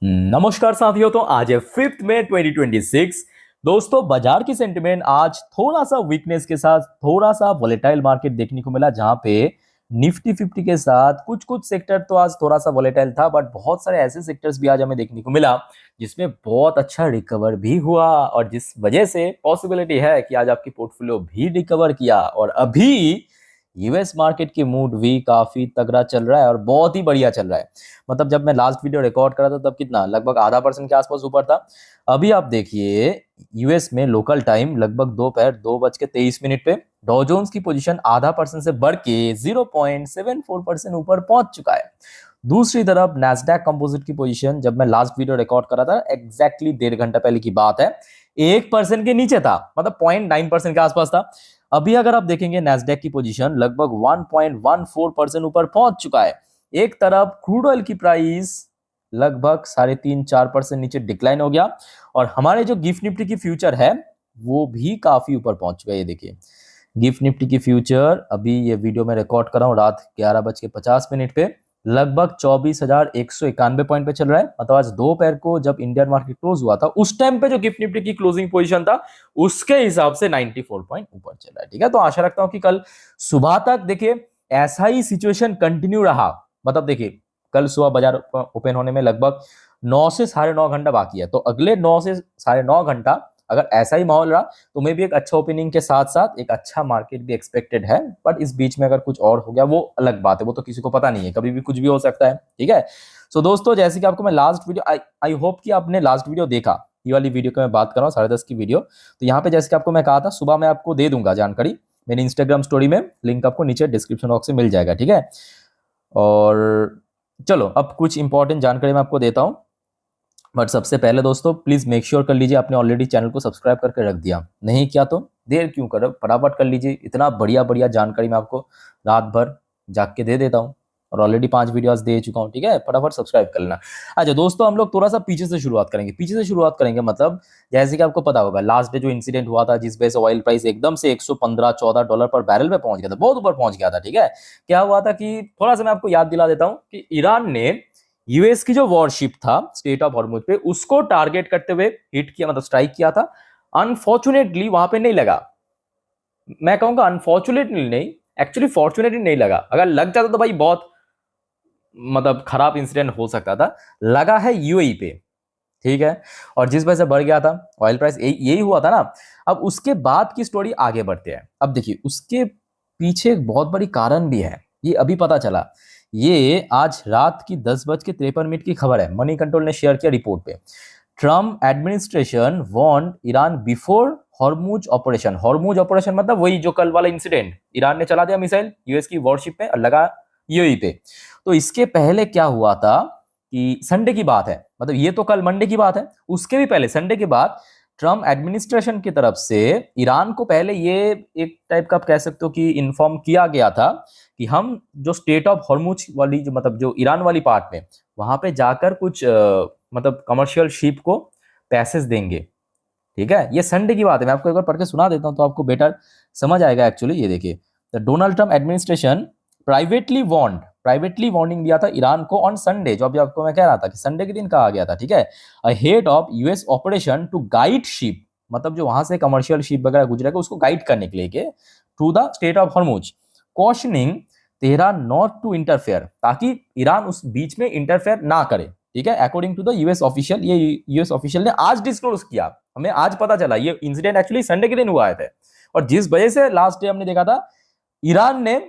नमस्कार साथियों। तो आज है 5 मई 2026। दोस्तों, बाजार की सेंटिमेंट आज थोड़ा सा वीकनेस के साथ थोड़ा सा वोलेटाइल मार्केट देखने को मिला, जहां पे निफ्टी 50 के साथ कुछ कुछ सेक्टर तो आज थोड़ा सा वोलेटाइल था, बट बहुत सारे ऐसे सेक्टर्स भी आज हमें देखने को मिला जिसमें बहुत अच्छा रिकवर भी हुआ, और जिस वजह से पॉसिबिलिटी है कि आज आपकी पोर्टफोलियो भी रिकवर किया। और अभी यूएस मार्केट की मूड भी काफी तगड़ा चल रहा है और बहुत ही बढ़िया चल रहा है। मतलब जब मैं लास्ट वीडियो रिकॉर्ड करा था तब कितना, लगभग आधा परसेंट के आसपास ऊपर था। अभी आप देखिए, यूएस में लोकल टाइम लगभग दोपहर 2:23 पे डॉ जोन्स की पोजीशन आधा परसेंट से बढ़ के 0.74% ऊपर पहुंच चुका है। दूसरी तरफ नैस्डैक कंपोजिट की पोजीशन, जब मैं लास्ट वीडियो रिकॉर्ड करा था एग्जैक्टली 1.5 घंटा पहले की बात है, 1% के नीचे था, मतलब 0.9% के आसपास था। अभी अगर आप देखेंगे नैस्डैक की पोजीशन लगभग 1.14% ऊपर पहुंच चुका है। एक तरफ क्रूड ऑयल की प्राइस लगभग 3.5-4% नीचे डिक्लाइन हो गया, और हमारे जो गिफ्ट निफ्टी की फ्यूचर है वो भी काफी ऊपर पहुंच चुका है। ये देखिए, गिफ्ट निफ्टी की फ्यूचर अभी ये वीडियो में रिकॉर्ड कर रहा हूँ रात 11:50 पे लगभग 24,191 पॉइंट पे चल रहा है। मतलब आज दोपहर को जब इंडियन मार्केट क्लोज हुआ था उस टाइम पे जो गिफ्ट निफ्टी की क्लोजिंग पोजीशन था उसके हिसाब से 94 पॉइंट ऊपर चल रहा है। ठीक है, तो आशा रखता हूं कि कल सुबह तक देखिए ऐसा ही सिचुएशन कंटिन्यू रहा। मतलब देखिए, कल सुबह बाजार ओपन होने में लगभग 9 से 9.5 घंटा बाकी है, तो अगले 9 से 9.5 घंटा अगर ऐसा ही माहौल रहा तो मे भी एक अच्छा ओपनिंग के साथ साथ एक अच्छा मार्केट भी एक्सपेक्टेड है। बट इस बीच में अगर कुछ और हो गया वो अलग बात है, वो तो किसी को पता नहीं है, कभी भी कुछ भी हो सकता है। ठीक है, सो दोस्तों, जैसे कि आपको मैं लास्ट वीडियो आई होप कि आपने लास्ट वीडियो देखा, ये वाली वीडियो की मैं बात कर रहा हूँ 10:30 की वीडियो। तो यहाँ पे जैसे कि आपको मैं कहा था सुबह मैं आपको दे दूंगा जानकारी, मेरी इंस्टाग्राम स्टोरी में लिंक आपको नीचे डिस्क्रिप्शन बॉक्स में मिल जाएगा। ठीक है, और चलो अब कुछ इंपॉर्टेंट जानकारी मैं आपको देता हूँ। बट सबसे पहले दोस्तों प्लीज मेक श्योर कर लीजिए आपने ऑलरेडी चैनल को सब्सक्राइब करके रख दिया, नहीं किया तो देर क्यों करो, फटाफट कर लीजिए। इतना बढ़िया बढ़िया जानकारी मैं आपको रात भर जाग के दे देता हूँ, और ऑलरेडी 5 वीडियोस दे चुका हूँ। ठीक है, फटाफट सब्सक्राइब कर लेना। अच्छा दोस्तों, हम लोग थोड़ा सा पीछे से शुरुआत करेंगे। पीछे से शुरुआत करेंगे मतलब जैसे कि आपको पता होगा लास्ट डे जो इंसिडेंट हुआ था जिस वजह से ऑयल प्राइस एकदम से 115-14 डॉलर पर बैरल पे पहुंच गया था, बहुत ऊपर पहुंच गया था। ठीक है, क्या हुआ था कि थोड़ा सा मैं आपको याद दिला देता हूँ कि ईरान ने यूएस की जो वॉरशिप था स्टेट ऑफ हॉर्मुज पे उसको टारगेट करते हुए हिट किया, मतलब स्ट्राइक किया था। अनफॉर्चुनेटली वहां पे नहीं लगा। मैं कहूंगा अनफॉर्चुनेटली नहीं, एक्चुअली फॉर्चुनेटली नहीं लगा। अगर लग जाता तो भाई बहुत मतलब खराब इंसिडेंट हो सकता था। लगा है यूएई पे। ठीक है, और जिस वजह से बढ़ गया था ऑयल प्राइस, यही हुआ था ना। अब उसके बाद की स्टोरी आगे बढ़ते हैं। अब देखिए उसके पीछे एक बहुत बड़ी कारण भी है, ये अभी पता चला। ये आज रात की 10:53 की खबर है, मनी कंट्रोल ने शेयर किया रिपोर्ट पे। Trump administration warned Iran before Hormuz operation. Hormuz operation मतलब वही जो कल वाला इंसिडेंट, ईरान ने चला दिया मिसाइल यूएस की वॉरशिप पे और लगा यूएई पे। तो इसके पहले क्या हुआ था कि संडे की बात है, मतलब ये तो कल मंडे की बात है, उसके भी पहले संडे के बाद ट्रम्प एडमिनिस्ट्रेशन की तरफ से ईरान को पहले ये एक टाइप का आप कह सकते हो कि इन्फॉर्म किया गया था कि हम जो स्टेट ऑफ हॉर्मुज वाली जो मतलब जो ईरान वाली पार्ट में वहां पे जाकर कुछ मतलब कमर्शियल शिप को पैसेज देंगे। ठीक है, ये संडे की बात है, मैं आपको एक बार पढ़ के सुना देता हूँ तो आपको बेटर समझ आएगा। एक्चुअली ये देखिए, the Donald Trump administration privately warning दिया था ईरान को ऑन संडे, जो अभी आपको मैं कह रहा था कि संडे के दिन कहा गया था। ठीक है, ahead of US operation to guide ship, मतलब जो वहां से कमर्शियल शिप वगैरह गुजरेगा उसको गाइड करने के लिए to the strait of Hormuz, cautioning Tehran not to interfere, ताकि ईरान उस बीच में इंटरफेयर ना करे। ठीक है, according to the US official, ये यूएस ऑफिशियल ने आज डिस्क्लोज किया, हमें आज पता चला। ये इंसिडेंट एक्चुअली संडे के दिन हुआ है, और जिस वजह से लास्ट डे हमने देखा था ईरान ने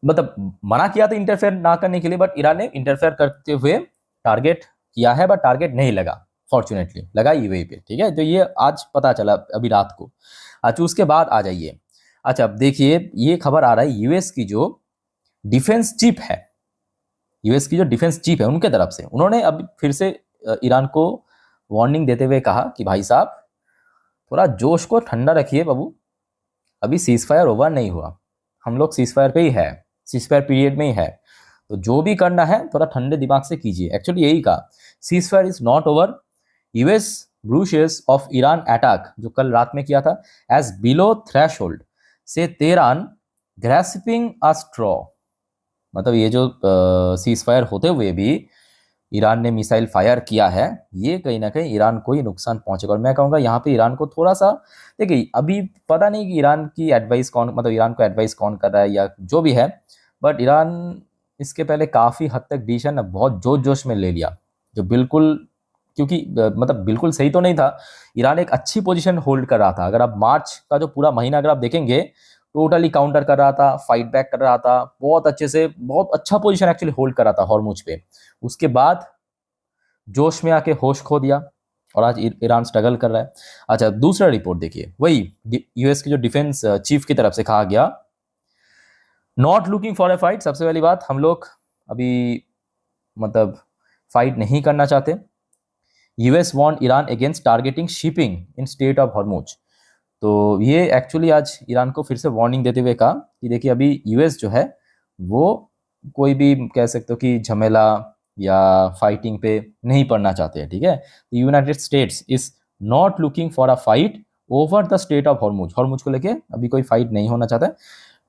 मतलब मना किया था इंटरफेयर ना करने के लिए, बट ईरान ने इंटरफेयर करते हुए टारगेट किया है, बट टारगेट नहीं लगा, फॉर्चुनेटली लगा यूएई पे। ठीक है, तो ये आज पता चला अभी रात को। अच्छा उसके बाद आ जाइए। अच्छा अब देखिए, ये खबर आ रहा है यूएस की जो डिफेंस चीफ है, यूएस की जो डिफेंस चीफ है उनके तरफ से उन्होंने अब फिर से ईरान को वार्निंग देते हुए कहा कि भाई साहब थोड़ा जोश को ठंडा रखिए बाबू, अभी सीज फायर ओवर नहीं हुआ, हम लोग सीज फायर पे ही है, सीज फायर पीरियड में ही है, तो जो भी करना है थोड़ा ठंडे दिमाग से कीजिए। एक्चुअली यही कहा, ceasefire is not over, US brushes off Iran attack जो कल रात में किया था एज बिलो थ्रेशोल्ड से तेहरान ग्रेस्पिंग अ स्ट्रॉ, मतलब ये जो सीज फायर होते हुए भी ईरान ने मिसाइल फायर किया है, ये कहीं ना कहीं ईरान को ही नुकसान पहुंचेगा। और मैं कहूँगा यहाँ पे ईरान को थोड़ा सा, देखिए अभी पता नहीं कि ईरान की एडवाइस कौन, मतलब ईरान को एडवाइस कौन कर रहा है या जो भी है, बट ईरान इसके पहले काफ़ी हद तक डिसीजन बहुत जोश जोश में ले लिया, जो बिल्कुल, क्योंकि मतलब बिल्कुल सही तो नहीं था। ईरान एक अच्छी पोजीशन होल्ड कर रहा था। अगर आप मार्च का जो पूरा महीना अगर आप देखेंगे, टोटली काउंटर कर रहा था, फाइट बैक कर रहा था, बहुत अच्छे से, बहुत अच्छा पोजीशन एक्चुअली होल्ड कर रहा था हॉर्मुज पे। उसके बाद जोश में आके होश खो दिया और आज ईरान स्ट्रगल कर रहा है। अच्छा, दूसरा रिपोर्ट देखिए, वही यूएस के जो डिफेंस चीफ की तरफ से कहा गया, not looking for a fight. सबसे पहली बात, हम लोग अभी मतलब फाइट नहीं करना चाहते। US want Iran against targeting shipping in state of Hormuz. तो ये एक्चुअली आज ईरान को फिर से वार्निंग देते हुए कहा कि देखिए अभी यूएस जो है वो कोई भी कह सकते हो कि झमेला या फाइटिंग पे नहीं पड़ना चाहते हैं, ठीक है। United States is not looking for a fight over the strait of Hormuz. Hormuz को लेके अभी कोई फाइट नहीं होना चाहता है,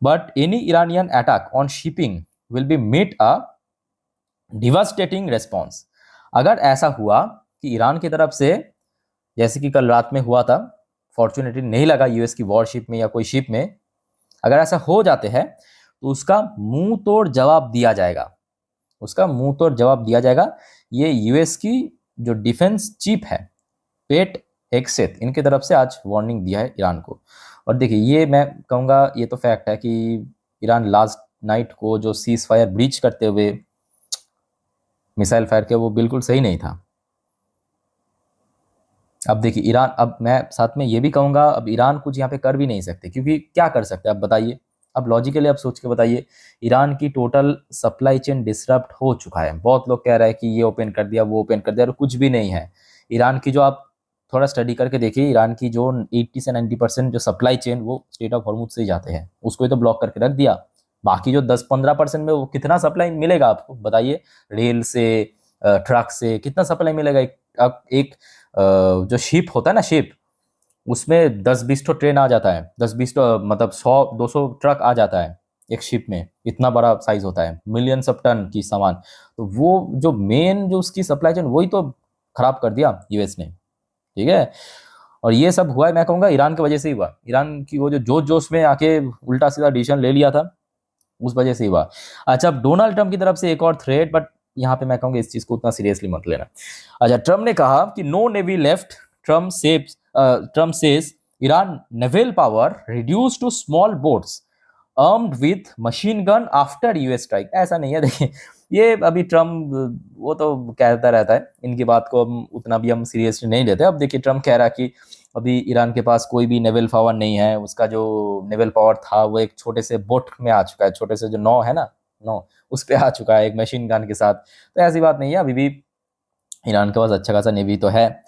but any Iranian attack on shipping will be met a devastating response. अगर ऐसा हुआ कि ईरान की तरफ से, जैसे कि कल रात में हुआ था, फॉर्चुनेटली नहीं लगा यूएस की वॉरशिप में या कोई शिप में, अगर ऐसा हो जाते हैं तो उसका मुंह तोड़ जवाब दिया जाएगा, उसका मुंह तोड़ जवाब दिया जाएगा। ये यूएस की जो डिफेंस चीफ है, पेट हेग्सेथ, इनके तरफ से आज वार्निंग दिया है ईरान को। और देखिए ये मैं कहूँगा ये तो फैक्ट है कि ईरान लास्ट नाइट को जो सीज फायर ब्रीच करते हुए मिसाइल फायर किया वो बिल्कुल सही नहीं था। अब देखिए ईरान, अब मैं साथ में ये भी कहूँगा, अब ईरान कुछ यहाँ पे कर भी नहीं सकते, क्योंकि क्या कर सकते हैं अब बताइए। अब लॉजिकली आप सोच के बताइए, ईरान की टोटल सप्लाई चेन डिसरप्ट हो चुका है। बहुत लोग कह रहे हैं कि ये ओपन कर दिया, वो ओपन कर दिया, और कुछ भी नहीं है। ईरान की जो आप थोड़ा स्टडी करके देखिए, ईरान की जो 80 से 90% जो सप्लाई चेन वो स्टेट ऑफ हॉर्मुज से ही जाते हैं, उसको ही तो ब्लॉक करके रख दिया। बाकी जो 10-15% में वो कितना सप्लाई मिलेगा आपको बताइए। रेल से, ट्रक से कितना सप्लाई मिलेगा। एक जो शिप होता है ना, शिप, उसमें 10-20 ट्रेन आ जाता है, 10-20 मतलब 100-200 ट्रक आ जाता है एक शिप में, इतना बड़ा साइज होता है, मिलियंस ऑफ टन की सामान। तो वो जो मेन जो उसकी सप्लाई चेन, वही तो खराब कर दिया यूएस ने, ठीक है। और ये सब हुआ है, मैं कहूँगा ईरान की वजह से ही हुआ। ईरान की वो जो जोश जोश में आके उल्टा सीधा डिसीजन ले लिया था, उस वजह से ही हुआ। अच्छा, अब डोनाल्ड ट्रंप की तरफ से एक और थ्रेट, बट यहाँ पे मैं कहूँगा इस चीज को उतना सीरियसली मत लेना। अच्छा, ट्रंप ने कहा कि no navy left. Trump says Iran naval power reduce to small boats armed with machine gun after US strike. ऐसा नहीं है, देखिए ये अभी ट्रम्प वो तो कहता रहता है, इनकी बात को हम उतना भी हम सीरियसली नहीं लेते। अब देखिए ट्रम्प कह रहा है कि अभी ईरान के पास कोई भी नेवल पावर नहीं है, उसका जो नेवल पावर था वो एक छोटे से बोट में आ चुका है, छोटे से जो नौ है ना, नौ, उस पर आ चुका है एक मशीन गन के साथ। तो ऐसी बात नहीं है, अभी भी ईरान के पास अच्छा खासा नेवी तो है,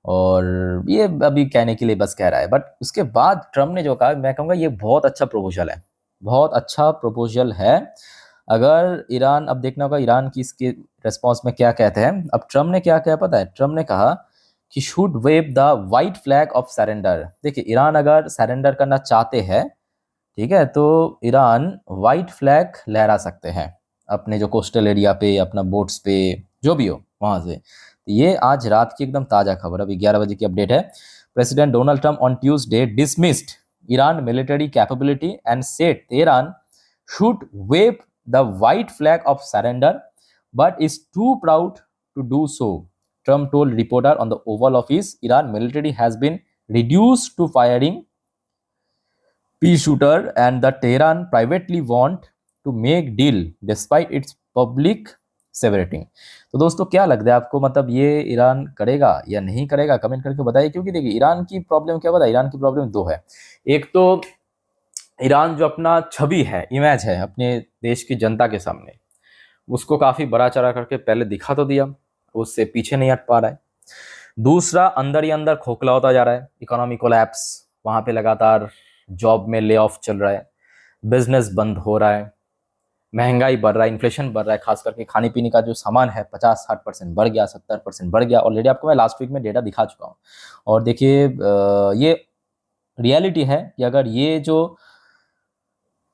और ये अभी कहने के लिए बस कह रहा है। बट उसके बाद ट्रम्प ने जो कहा, मैं कहूँगा ये बहुत अच्छा प्रपोजल है, बहुत अच्छा प्रपोजल है। अगर ईरान, अब देखना होगा ईरान की इसके रेस्पॉन्स में क्या कहते हैं। अब ट्रम्प ने क्या कहा पता है, ट्रम्प ने कहा कि should wave the white flag of surrender. देखिए ईरान अगर सरेंडर करना चाहते हैं, ठीक है, तो ईरान वाइट फ्लैग लहरा सकते हैं अपने जो कोस्टल एरिया पे, अपना बोट्स पे, जो भी हो वहाँ से। ये आज रात की एकदम ताज़ा खबर, अभी 11 बजे की अपडेट है। President Donald Trump on Tuesday dismissed Iran military capability and said Tehran should wave the white flag of surrender but is too proud to do so, Trump told reporter on the Oval Office. Iran military has been reduced to firing pea shooter and the Tehran privately want to make deal despite its public सेवरेटिंग। तो दोस्तों क्या लगता है आपको, मतलब ये Iran करेगा या नहीं करेगा, कमेंट करके बताइए। क्योंकि देखिए ईरान की प्रॉब्लम क्या बताए, ईरान की प्रॉब्लम दो है। एक तो ईरान जो अपना छवि है, इमेज है अपने देश की जनता के सामने, उसको काफ़ी बड़ा चढ़ा करके पहले दिखा तो दिया, उससे पीछे नहीं हट पा रहा है। दूसरा, अंदर ही अंदर खोखला होता जा रहा है, इकोनॉमी कोलैप्स, वहाँ पे लगातार जॉब में ले ऑफ चल रहा है, बिजनेस बंद हो रहा है, महंगाई बढ़ रहा है, इन्फ्लेशन बढ़ रहा है, खास करके खाने पीने का जो सामान है 50-60% बढ़ गया, 70% बढ़ गया। ऑलरेडी आपको मैं लास्ट वीक में डेटा दिखा चुका हूँ। और देखिए ये रियलिटी है कि अगर ये जो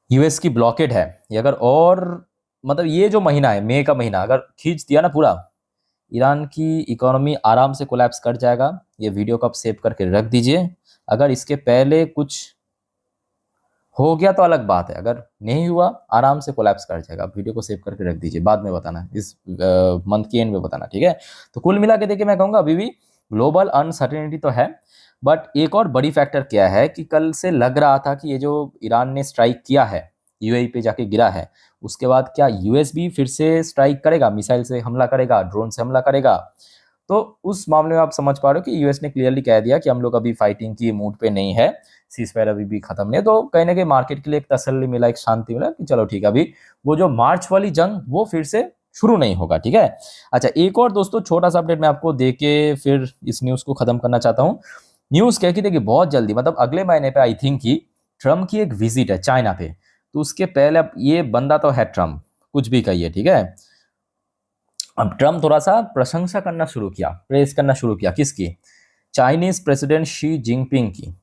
यूएस की ब्लॉकेड है, ये अगर और मतलब ये जो महीना है, मई का महीना अगर खींच दिया ना पूरा, ईरान की इकोनॉमी आराम से कोलैप्स कर जाएगा। ये वीडियो को आप सेव करके रख दीजिए। अगर इसके पहले कुछ हो गया तो अलग बात है, अगर नहीं हुआ आराम से कोलैप्स कर जाएगा। आप वीडियो को सेव करके रख दीजिए, बाद में बताना, इस मंथ की एंड में बताना, ठीक है। तो कुल मिला के देखिए मैं कहूँगा अभी भी ग्लोबल अनसर्टेनिटी तो है, बट एक और बड़ी फैक्टर क्या है कि कल से लग रहा था कि ये जो ईरान ने स्ट्राइक किया है, यूएई पे जाके गिरा है, उसके बाद क्या यूएस भी फिर से स्ट्राइक करेगा, मिसाइल से हमला करेगा, ड्रोन से हमला करेगा। तो उस मामले में आप समझ पा रहे हो कि यूएस ने क्लियरली कह दिया कि हम लोग अभी फाइटिंग की मूड पे नहीं है, सीजफायर अभी भी खत्म नहीं है। तो कहीं ना कहीं मार्केट के लिए एक तसल्ली मिला, एक शांति मिला कि चलो ठीक है, अभी वो जो मार्च वाली जंग वो फिर से शुरू नहीं होगा, ठीक है। अच्छा, एक और दोस्तों छोटा सा अपडेट मैं आपको दे के फिर इस न्यूज़ को खत्म करना चाहता हूँ। न्यूज़ क्या है कि देखिए बहुत जल्दी, मतलब अगले महीने पे आई थिंक कि ट्रम्प की एक विजिट है चाइना पे। तो उसके पहले अब ये बंदा तो है ट्रम्प, कुछ भी कहिए, ठीक है। अब ट्रम्प थोड़ा सा प्रशंसा करना शुरू किया, प्रेस करना शुरू किया, किसकी? चाइनीज प्रेसिडेंट शी जिनपिंग की।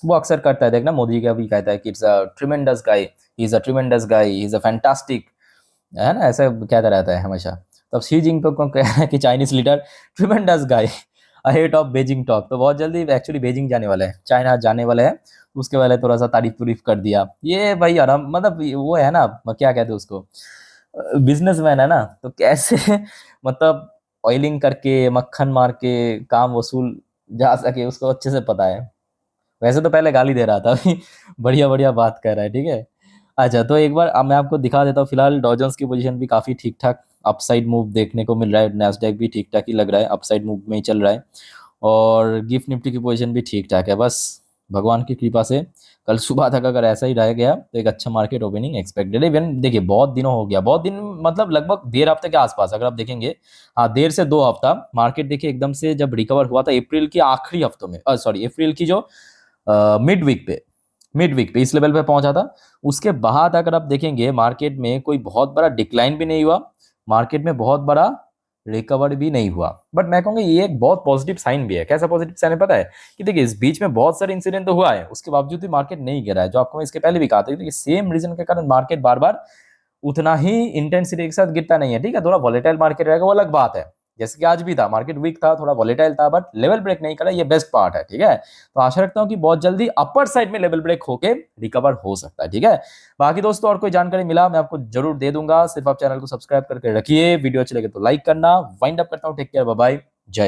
वो अक्सर करता है, देखना मोदी का भी कहता है कि it's a tremendous guy, he is a tremendous guy, he is a fantastic, है ना, ऐसा कहता रहता है हमेशा। तब शी जिनपिंग को कह रहा है कि Chinese leader tremendous guy ahead of Beijing talk. तो बहुत जल्दी एक्चुअली बेजिंग जाने वाले हैं, चाइना जाने वाले हैं, उसके वाले थोड़ा सा तारीफ तुरीफ कर दिया। ये भाई आराम, मतलब वो है ना, क्या कहते हैं उसको, बिजनेसमैन है ना, तो कैसे मतलब ऑयलिंग करके मक्खन मार के काम वसूल जा सके, उसको अच्छे से पता है। वैसे तो पहले गाली दे रहा था, अभी बढ़िया बढ़िया बात कर रहा है, ठीक है। अच्छा, तो एक बार अब मैं आपको दिखा देता हूँ। फिलहाल डॉजन्स की पोजीशन भी काफ़ी ठीक ठाक अपसाइड मूव देखने को मिल रहा है, नैस्डैक भी ठीक ठाक ही लग रहा है, अपसाइड मूव में ही चल रहा है, और गिफ्ट निफ्टी की पोजीशन भी ठीक ठाक है। बस भगवान की कृपा से कल सुबह तक अगर ऐसा ही रह गया तो एक अच्छा मार्केट ओपनिंग एक्सपेक्टेड है। इवन देखिए बहुत दिनों हो गया, बहुत दिन मतलब लगभग 1.5 हफ्ते के आसपास अगर आप देखेंगे, हाँ 1.5 से 2 हफ्ता मार्केट देखिए एकदम से जब रिकवर हुआ था अप्रैल के आखिरी हफ्तों में, सॉरी अप्रैल की जो मिड वीक पे इस लेवल पे पहुंचा था। उसके बाद अगर आप देखेंगे मार्केट में कोई बहुत बड़ा डिक्लाइन भी नहीं हुआ, मार्केट में बहुत बड़ा रिकवर भी नहीं हुआ। बट मैं कहूँगा ये एक बहुत पॉजिटिव साइन भी है। कैसा पॉजिटिव साइन है पता है? कि देखिए इस बीच में बहुत सारे इंसिडेंट तो हुआ है, उसके बावजूद भी मार्केट नहीं गिरा है, जो आपको मैं इसके पहले भी कहा था कि सेम रीजन के कारण मार्केट बार बार उतना ही इंटेंसिटी के साथ गिरता नहीं है, ठीक है। थोड़ा वॉलेटाइल मार्केट रहेगा वो अलग बात है, जैसे कि आज भी था, मार्केट वीक था, थोड़ा वॉलेटाइल था, बट लेवल ब्रेक नहीं करा, ये बेस्ट पार्ट है, ठीक है। तो आशा रखता हूं कि बहुत जल्दी अपर साइड में लेवल ब्रेक होके रिकवर हो सकता है, ठीक है। बाकी दोस्तों और कोई जानकारी मिला मैं आपको जरूर दे दूंगा, सिर्फ आप चैनल को सब्सक्राइब करके रखिए। वीडियो अच्छी लगे तो लाइक करना। वाइंड अप करता हूं, टेक केयर, बाय बाय, जय।